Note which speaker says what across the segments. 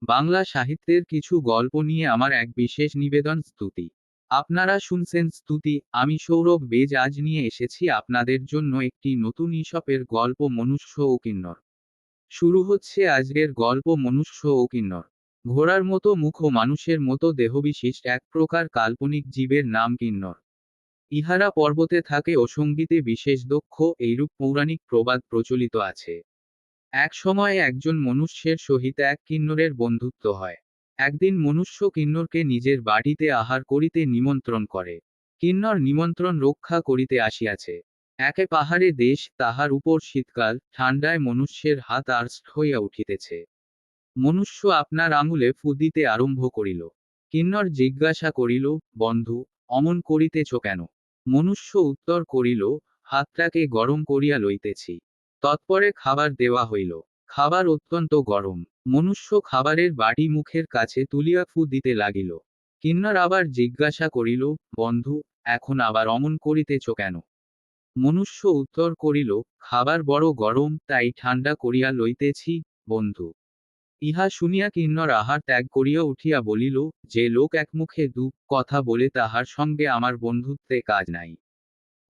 Speaker 1: বাংলা সাহিত্যের কিছু গল্প নিয়ে আমার এক বিশেষ নিবেদন স্তুতি। আপনারা শুনছেন স্তুতি, আমি সৌরভ বেজ আজ নিয়ে এসেছি আপনাদের জন্য একটি নতুন ঈশপের গল্প মনুষ্য ও কিন্নর। শুরু হচ্ছে আজকের গল্প মনুষ্য ও কিন্নর। ঘোড়ার মতো মুখ ও মানুষের মতো দেহবিশিষ্ট এক প্রকার কাল্পনিক জীবের নাম কিন্নর। ইহারা পর্বতে থাকে ও সঙ্গীতে বিশেষ দক্ষ, এইরূপ পৌরাণিক প্রবাদ প্রচলিত আছে। এক সময়ে একজন মনুষ্যের সহিত এক কিন্নরের বন্ধুত্ব হয়। একদিন মনুষ্য কিন্নরকে নিজের বাড়িতে আহার করিতে নিমন্ত্রণ করে। কিন্নর নিমন্ত্রণ রক্ষা করিতে আসিয়াছে। একে পাহাড়ে দেশ, তাহার উপর শীতকাল, ঠান্ডায় মনুষ্যের হাত আর্ষ্ট হইয়া উঠিতেছে। মনুষ্য আপনার আঙুলে ফু দিতে আরম্ভ করিল। কিন্নর জিজ্ঞাসা করিল, বন্ধু, অমন করিতেছ কেন? মনুষ্য উত্তর করিল, হাতটাকে গরম করিয়া লইতেছি। তৎপরে খাবার দেওয়া হইল। খাবার অত্যন্ত গরম। মনুষ্য খাবারের বাটি মুখের কাছে তুলিয়া ফু দিতে লাগিল। কিন্নর আবার জিজ্ঞাসা করিল, বন্ধু, এখন আবার অমন করিতেছ কেন? মনুষ্য উত্তর করিল, খাবার বড় গরম, তাই ঠান্ডা করিয়া লইতেছি, বন্ধু। ইহা শুনিয়া কিন্নর আহার ত্যাগ করিয়া উঠিয়া বলিল, যে লোক একমুখে দু কথা বলে তাহার সঙ্গে আমার বন্ধুত্বে কাজ নাই।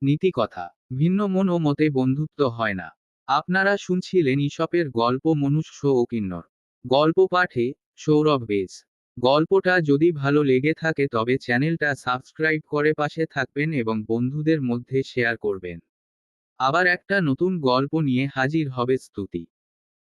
Speaker 1: নীতি কথা। ভিন্ন মন ও মতে বন্ধুত্ব হয় না। আপনারা শুনছিলেন ঈশপের গল্প মনুষ্য ও কিন্নর। গল্প পাঠে সৌরভ বেজ। গল্পটা যদি ভালো লেগে থাকে তবে চ্যানেলটা সাবস্ক্রাইব করে পাশে থাকবেন এবং বন্ধুদের মধ্যে শেয়ার করবেন। আবার একটা নতুন গল্প নিয়ে হাজির হবে স্তুতি।